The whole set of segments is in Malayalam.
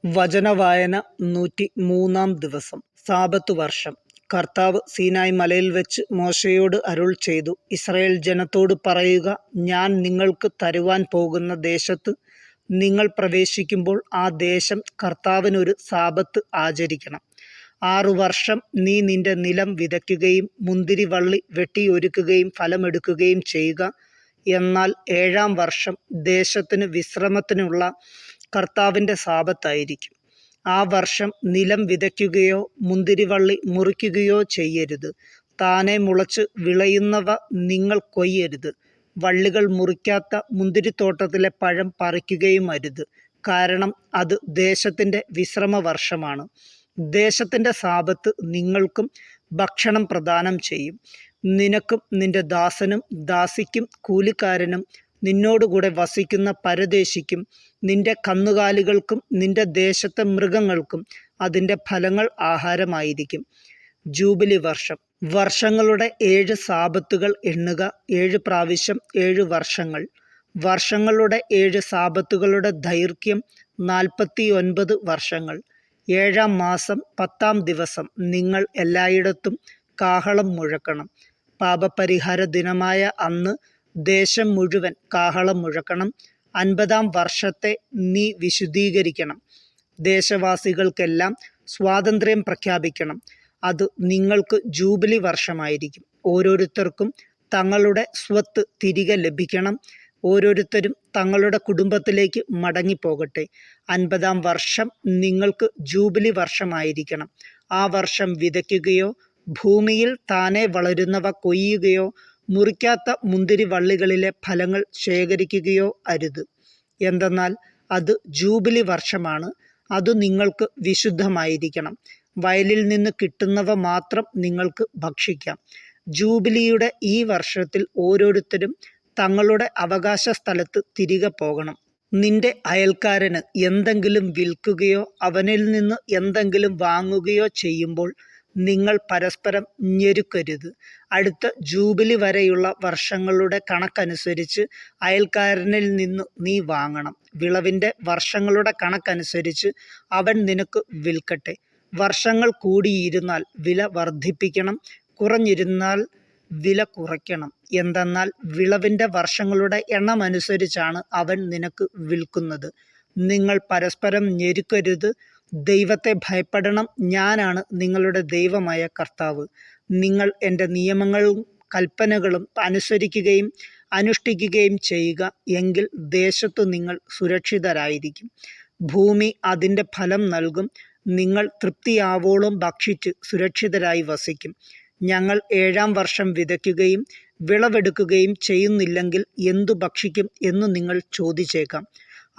വചനവായന 103-ാം ദിവസം. സാബത്ത് വർഷം. കർത്താവ് സീനായ് മലയിൽ വെച്ച് മോശെയോട് അരുൾ ചെയ്തു, ഇസ്രായേൽ ജനത്തോട് പറയുക, ഞാൻ നിങ്ങൾക്ക് തരുവാൻ പോകുന്ന ദേശത്ത് നിങ്ങൾ പ്രവേശിക്കുമ്പോൾ ആ ദേശം കർത്താവിനൊരു സാബത്ത് ആചരിക്കണം. 6 വർഷം നീ നിന്റെ നിലം വിതയ്ക്കുകയും മുന്തിരിവള്ളി വെട്ടിയൊരുക്കുകയും ഫലമെടുക്കുകയും ചെയ്യുക. എന്നാൽ 7-ാം വർഷം ദേശത്തിന് വിശ്രമത്തിനുള്ള കർത്താവിൻ്റെ സാബത്തായിരിക്കും. ആ വർഷം നിലം വിതയ്ക്കുകയോ മുന്തിരിവള്ളി മുറിക്കുകയോ ചെയ്യരുത്. താനെ മുളച്ച് വിളയുന്നവ നിങ്ങൾ കൊയ്യരുത്. വള്ളികൾ മുറിക്കാത്ത മുന്തിരിത്തോട്ടത്തിലെ പഴം പറിക്കുകയും അരുത്. കാരണം അത് ദേശത്തിൻ്റെ വിശ്രമ വർഷമാണ്. ദേശത്തിൻ്റെ സാബത്ത് നിങ്ങൾക്കും ഭക്ഷണം പ്രദാനം ചെയ്യും. നിനക്കും നിന്റെ ദാസനും ദാസിക്കും കൂലിക്കാരനും നിന്നോടുകൂടെ വസിക്കുന്ന പരദേശിക്കും നിന്റെ കന്നുകാലികൾക്കും നിന്റെ ദേശത്തെ മൃഗങ്ങൾക്കും അതിൻ്റെ ഫലങ്ങൾ ആഹാരമായിരിക്കും. ജൂബിലി വർഷം. വർഷങ്ങളുടെ 7 സാബത്തുകൾ എണ്ണുക. 7 പ്രാവശ്യം 7 വർഷങ്ങൾ. വർഷങ്ങളുടെ 7 സാബത്തുകളുടെ ദൈർഘ്യം 49 വർഷങ്ങൾ. 7-ാം മാസം 10-ാം ദിവസം നിങ്ങൾ എല്ലായിടത്തും കാഹളം മുഴക്കണം. പാപപരിഹാര ദിനമായ അന്ന് ദേശം മുഴുവൻ കാഹളം മുഴക്കണം. 50-ാം വർഷത്തെ നീ വിശുദ്ധീകരിക്കണം. ദേശവാസികൾക്കെല്ലാം സ്വാതന്ത്ര്യം പ്രഖ്യാപിക്കണം. അത് നിങ്ങൾക്ക് ജൂബിലി വർഷമായിരിക്കും. ഓരോരുത്തർക്കും തങ്ങളുടെ സ്വത്ത് തിരികെ ലഭിക്കണം. ഓരോരുത്തരും തങ്ങളുടെ കുടുംബത്തിലേക്ക് മടങ്ങിപ്പോകട്ടെ. 50-ാം വർഷം നിങ്ങൾക്ക് ജൂബിലി വർഷമായിരിക്കണം. ആ വർഷം വിതയ്ക്കുകയോ ഭൂമിയിൽ താനെ വളരുന്നവ കൊയ്യുകയോ മുറിക്കാത്ത മുന്തിരിവള്ളികളിലെ ഫലങ്ങൾ ശേഖരിക്കുകയോ അരുത്. എന്തെന്നാൽ അത് ജൂബിലി വർഷമാണ്. അത് നിങ്ങൾക്ക് വിശുദ്ധമായിരിക്കണം. വയലിൽ നിന്ന് കിട്ടുന്നവ മാത്രം നിങ്ങൾക്ക് ഭക്ഷിക്കാം. ജൂബിലിയുടെ ഈ വർഷത്തിൽ ഓരോരുത്തരും തങ്ങളുടെ അവകാശ സ്ഥലത്ത് തിരികെ പോകണം. നിന്റെ അയൽക്കാരന് എന്തെങ്കിലും വിൽക്കുകയോ അവനിൽ നിന്ന് എന്തെങ്കിലും വാങ്ങുകയോ ചെയ്യുമ്പോൾ നിങ്ങൾ പരസ്പരം ഞെരുക്കരുത്. അടുത്ത ജൂബിലി വരെയുള്ള വർഷങ്ങളുടെ കണക്കനുസരിച്ച് അയൽക്കാരനിൽ നിന്ന് നീ വാങ്ങണം. വിളവിൻ്റെ വർഷങ്ങളുടെ കണക്കനുസരിച്ച് അവൻ നിനക്ക് വിൽക്കട്ടെ. വർഷങ്ങൾ കൂടിയിരുന്നാൽ വില വർദ്ധിപ്പിക്കണം, കുറഞ്ഞിരുന്നാൽ വില കുറയ്ക്കണം. എന്തെന്നാൽ വിളവിൻ്റെ വർഷങ്ങളുടെ എണ്ണമനുസരിച്ചാണ് അവൻ നിനക്ക് വിൽക്കുന്നത്. നിങ്ങൾ പരസ്പരം ഞെരുക്കരുത്. ദൈവത്തെ ഭയപ്പെടണം. ഞാനാണ് നിങ്ങളുടെ ദൈവമായ കർത്താവ്. നിങ്ങൾ എൻ്റെ നിയമങ്ങളും കൽപ്പനകളും അനുസരിക്കുകയും അനുഷ്ഠിക്കുകയും ചെയ്യുക. എങ്കിൽ ദേശത്തു നിങ്ങൾ സുരക്ഷിതരായിരിക്കും. ഭൂമി അതിൻ്റെ ഫലം നൽകും. നിങ്ങൾ തൃപ്തിയാവോളം ഭക്ഷിച്ച് സുരക്ഷിതരായി വസിക്കും. ഞങ്ങൾ 7-ാം വർഷം വിതയ്ക്കുകയും വിളവെടുക്കുകയും ചെയ്യുന്നില്ലെങ്കിൽ എന്തു ഭക്ഷിക്കും എന്ന് നിങ്ങൾ ചോദിച്ചേക്കാം.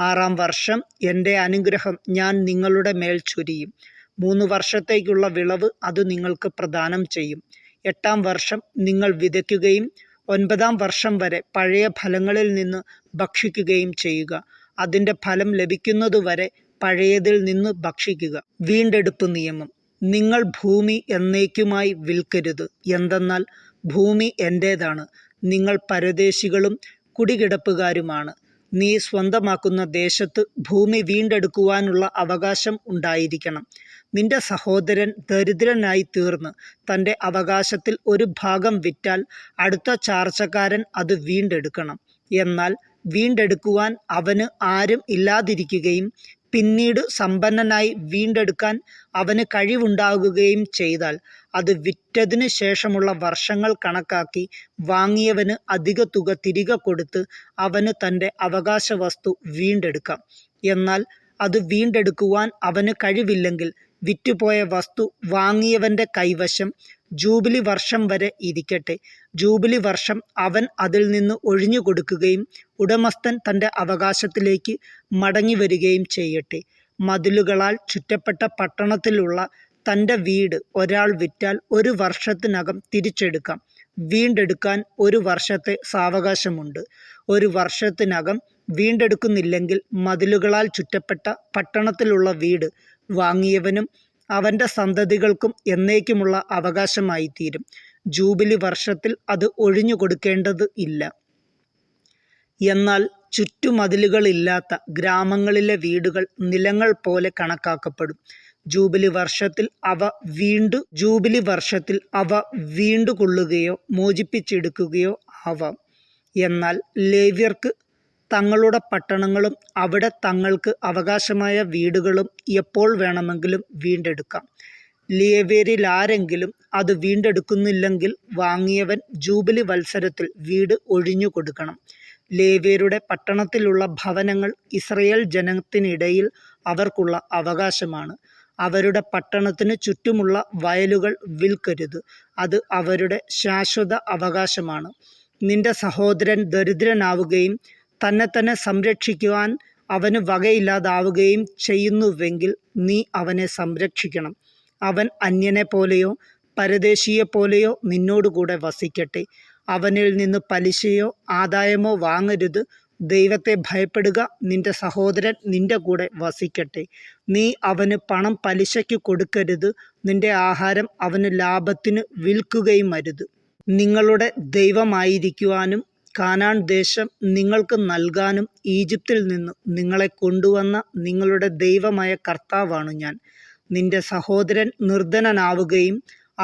6-ാം വർഷം എൻ്റെ അനുഗ്രഹം ഞാൻ നിങ്ങളുടെ മേൽ ചൊരിയും. 3 വർഷത്തേക്കുള്ള വിളവ് അത് നിങ്ങൾക്ക് പ്രദാനം ചെയ്യും. 8-ാം വർഷം നിങ്ങൾ വിതയ്ക്കുകയും 9-ാം വർഷം വരെ പഴയ ഫലങ്ങളിൽ നിന്ന് ഭക്ഷിക്കുകയും ചെയ്യുക. അതിൻ്റെ ഫലം ലഭിക്കുന്നതുവരെ പഴയതിൽ നിന്ന് ഭക്ഷിക്കുക. വീണ്ടെടുപ്പ് നിയമം. നിങ്ങൾ ഭൂമി എന്നേക്കുമായി വിൽക്കരുത്. എന്തെന്നാൽ ഭൂമി എൻ്റേതാണ്. നിങ്ങൾ പരദേശികളും കുടികിടപ്പുകാരുമാണ്. നീ സ്വന്തമാക്കുന്ന ദേശത്ത് ഭൂമി വീണ്ടെടുക്കുവാനുള്ള അവകാശം ഉണ്ടായിരിക്കണം. നിന്റെ സഹോദരൻ ദരിദ്രനായി തീർന്ന് തൻ്റെ അവകാശത്തിൽ ഒരു ഭാഗം വിറ്റാൽ അടുത്ത ചാർച്ചക്കാരൻ അത് വീണ്ടെടുക്കണം. എന്നാൽ വീണ്ടെടുക്കുവാൻ അവന് ആരും ഇല്ലാതിരിക്കുകയും പിന്നീട് സമ്പന്നനായി വീണ്ടെടുക്കാൻ അവന് കഴിവുണ്ടാകുകയും ചെയ്താൽ അത് വിറ്റതിന് ശേഷമുള്ള വർഷങ്ങൾ കണക്കാക്കി വാങ്ങിയവന് അധിക തുക തിരികെ കൊടുത്ത് അവന് തൻ്റെ അവകാശ വസ്തു വീണ്ടെടുക്കാം. എന്നാൽ അത് വീണ്ടെടുക്കുവാൻ അവന് കഴിവില്ലെങ്കിൽ വിറ്റുപോയ വസ്തു വാങ്ങിയവൻ്റെ കൈവശം ജൂബിലി വർഷം വരെ ഇരിക്കട്ടെ. ജൂബിലി വർഷം അവൻ അതിൽ നിന്ന് ഒഴിഞ്ഞു കൊടുക്കുകയും ഉടമസ്ഥൻ തൻ്റെ അവകാശത്തിലേക്ക് മടങ്ങി വരികയും ചെയ്യട്ടെ. മതിലുകളാൽ ചുറ്റപ്പെട്ട പട്ടണത്തിലുള്ള തൻ്റെ വീട് ഒരാൾ വിറ്റാൽ 1 വർഷത്തിനകം തിരിച്ചെടുക്കാം. വീണ്ടെടുക്കാൻ 1 വർഷത്തെ സാവകാശമുണ്ട്. 1 വർഷത്തിനകം വീണ്ടെടുക്കുന്നില്ലെങ്കിൽ മതിലുകളാൽ ചുറ്റപ്പെട്ട പട്ടണത്തിലുള്ള വീട് വാങ്ങിയവനും അവൻ്റെ സന്തതികൾക്കും എന്നേക്കുമുള്ള അവകാശമായി തീരും. ജൂബിലി വർഷത്തിൽ അത് ഒഴിഞ്ഞു കൊടുക്കേണ്ടത് ഇല്ല. എന്നാൽ ചുറ്റുമതിലുകളില്ലാത്ത ഗ്രാമങ്ങളിലെ വീടുകൾ നിലങ്ങൾ പോലെ കണക്കാക്കപ്പെടും. ജൂബിലി വർഷത്തിൽ അവ വീണ്ടുകൊള്ളുകയോ മോചിപ്പിച്ചെടുക്കുകയോ ആവാം. എന്നാൽ ലേവ്യർക്ക് തങ്ങളുടെ പട്ടണങ്ങളും അവിടെ തങ്ങൾക്ക് അവകാശമായ വീടുകളും എപ്പോൾ വേണമെങ്കിലും വീണ്ടെടുക്കാം. ലേവ്യരിലാരെങ്കിലും അത് വീണ്ടെടുക്കുന്നില്ലെങ്കിൽ വാങ്ങിയവൻ ജൂബിലി വത്സരത്തിൽ വീട് ഒഴിഞ്ഞു കൊടുക്കണം. ലേവ്യരുടെ പട്ടണത്തിലുള്ള ഭവനങ്ങൾ ഇസ്രായേൽ ജനത്തിനിടയിൽ അവർക്കുള്ള അവകാശമാണ്. അവരുടെ പട്ടണത്തിന് ചുറ്റുമുള്ള വയലുകൾ വിൽക്കരുത്. അത് അവരുടെ ശാശ്വത അവകാശമാണ്. നിന്റെ സഹോദരൻ ദരിദ്രനാവുകയും തന്നെ സംരക്ഷിക്കുവാൻ അവന് വകയില്ലാതാവുകയും ചെയ്യുന്നുവെങ്കിൽ നീ അവനെ സംരക്ഷിക്കണം. അവൻ അന്യനെപ്പോലെയോ പരദേശിയെപ്പോലെയോ നിന്നോടുകൂടെ വസിക്കട്ടെ. അവനിൽ നിന്ന് പലിശയോ ആദായമോ വാങ്ങരുത്. ദൈവത്തെ ഭയപ്പെടുക. നിന്റെ സഹോദരൻ നിന്റെ കൂടെ വസിക്കട്ടെ. നീ അവന് പണം പലിശയ്ക്ക് കൊടുക്കരുത്. നിന്റെ ആഹാരം അവന് ലാഭത്തിന് വിൽക്കുകയും അരുത്. നിങ്ങളുടെ ദൈവമായിരിക്കുവാനും കാനാൻ ദേശം നിങ്ങൾക്ക് നൽകാനും ഈജിപ്തിൽ നിന്ന് നിങ്ങളെ കൊണ്ടുവന്ന നിങ്ങളുടെ ദൈവമായ കർത്താവാണ് ഞാൻ. നിന്റെ സഹോദരൻ നിർധനനാവുകയും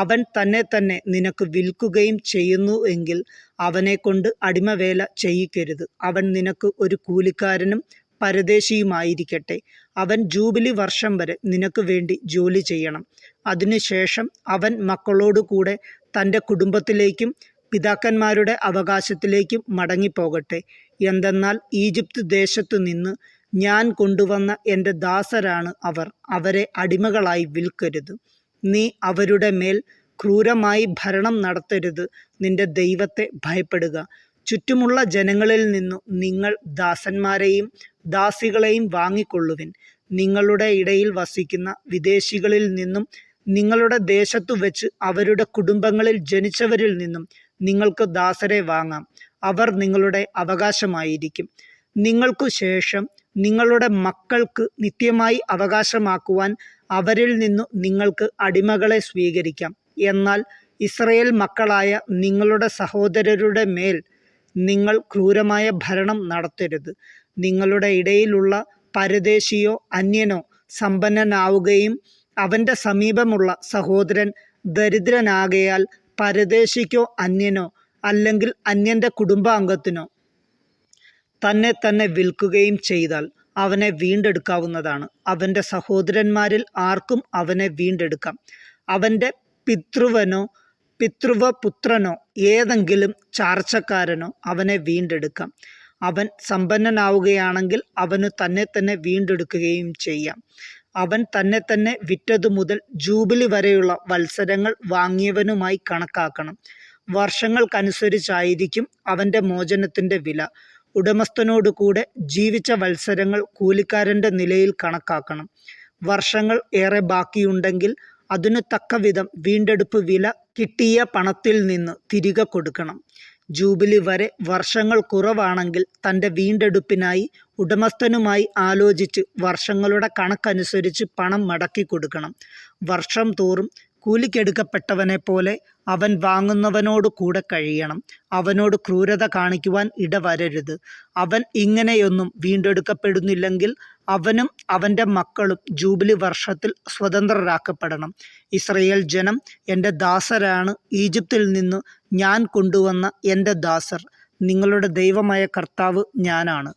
അവൻ തന്നെ നിനക്ക് വിൽക്കുകയും ചെയ്യുന്നു എങ്കിൽ അവനെക്കൊണ്ട് അടിമവേല ചെയ്യിക്കരുത്. അവൻ നിനക്ക് ഒരു കൂലിക്കാരനും പരദേശിയുമായിരിക്കട്ടെ. അവൻ ജൂബിലി വർഷം വരെ നിനക്ക് വേണ്ടി ജോലി ചെയ്യണം. അതിനുശേഷം അവൻ മക്കളോടുകൂടെ തൻ്റെ കുടുംബത്തിലേക്കും പിതാക്കന്മാരുടെ അവകാശത്തിലേക്കും മടങ്ങിപ്പോകട്ടെ. എന്തെന്നാൽ ഈജിപ്ത് ദേശത്തു നിന്ന് ഞാൻ കൊണ്ടുവന്ന എൻ്റെ ദാസരാണ് അവർ. അവരെ അടിമകളായി വിൽക്കരുത്. നീ അവരുടെ മേൽ ക്രൂരമായി ഭരണം നടത്തരുത്. നിന്റെ ദൈവത്തെ ഭയപ്പെടുക. ചുറ്റുമുള്ള ജനങ്ങളിൽ നിന്നു നിങ്ങൾ ദാസന്മാരെയും ദാസികളെയും വാങ്ങിക്കൊള്ളുവിൻ. നിങ്ങളുടെ ഇടയിൽ വസിക്കുന്ന വിദേശികളിൽ നിന്നും നിങ്ങളുടെ ദേശത്തു വെച്ച് അവരുടെ കുടുംബങ്ങളിൽ ജനിച്ചവരിൽ നിന്നും നിങ്ങൾക്ക് ദാസരെ വാങ്ങാം. അവർ നിങ്ങളുടെ അവകാശമായിരിക്കും. നിങ്ങൾക്കു ശേഷം നിങ്ങളുടെ മക്കൾക്ക് നിത്യമായി അവകാശമാക്കുവാൻ അവരിൽ നിന്നു നിങ്ങൾക്ക് അടിമകളെ സ്വീകരിക്കാം. എന്നാൽ ഇസ്രായേൽ മക്കളായ നിങ്ങളുടെ സഹോദരരുടെ മേൽ നിങ്ങൾ ക്രൂരമായ ഭരണം നടത്തരുത്. നിങ്ങളുടെ ഇടയിലുള്ള പരദേശിയോ അന്യനോ സമ്പന്നനാവുകയും അവൻ്റെ സമീപമുള്ള സഹോദരൻ ദരിദ്രനാകയാൽ പരദേശിക്കോ അന്യനോ അല്ലെങ്കിൽ അന്യൻ്റെ കുടുംബാംഗത്തിനോ തന്നെ വിൽക്കുകയും ചെയ്താൽ അവനെ വീണ്ടെടുക്കാവുന്നതാണ്. അവൻ്റെ സഹോദരന്മാരിൽ ആർക്കും അവനെ വീണ്ടെടുക്കാം. അവൻ്റെ പിതൃവപുത്രനോ ഏതെങ്കിലും ചാർച്ചക്കാരനോ അവനെ വീണ്ടെടുക്കാം. അവൻ സമ്പന്നനാവുകയാണെങ്കിൽ അവന് തന്നെ വീണ്ടെടുക്കുകയും ചെയ്യാം. അവൻ തന്നെ വിറ്റതു മുതൽ ജൂബിലി വരെയുള്ള വത്സരങ്ങൾ വാങ്ങിയവനുമായി കണക്കാക്കണം. വർഷങ്ങൾക്കനുസരിച്ചായിരിക്കും അവൻ്റെ മോചനത്തിൻ്റെ വില. ഉടമസ്ഥനോടുകൂടെ ജീവിച്ച വത്സരങ്ങൾ കൂലിക്കാരൻ്റെ നിലയിൽ കണക്കാക്കണം. വർഷങ്ങൾ ഏറെ ബാക്കിയുണ്ടെങ്കിൽ അതിനു തക്കവിധം വീണ്ടെടുപ്പ് വില കിട്ടിയ പണത്തിൽ നിന്ന് തിരികെ കൊടുക്കണം. ജൂബിലി വരെ വർഷങ്ങൾ കുറവാണെങ്കിൽ തൻ്റെ വീണ്ടെടുപ്പിനായി ഉടമസ്ഥനുമായി ആലോചിച്ച് വർഷങ്ങളുടെ കണക്കനുസരിച്ച് പണം മടക്കി കൊടുക്കണം. വർഷം തോറും കൂലിക്കെടുക്കപ്പെട്ടവനെ പോലെ അവൻ വാങ്ങുന്നവനോട് കൂടെ കഴിയണം. അവനോട് ക്രൂരത കാണിക്കുവാൻ ഇടവരരുത്. അവൻ ഇങ്ങനെയൊന്നും വീണ്ടെടുക്കപ്പെടുന്നില്ലെങ്കിൽ അവനും അവൻ്റെ മക്കളും ജൂബിലി വർഷത്തിൽ സ്വതന്ത്രരാക്കപ്പെടണം. ഇസ്രായേൽ ജനം എൻ്റെ ദാസരാണ്. ഈജിപ്തിൽ നിന്ന് ഞാൻ കൊണ്ടുവന്ന എൻ്റെ ദാസർ. നിങ്ങളുടെ ദൈവമായ കർത്താവ് ഞാനാണ്.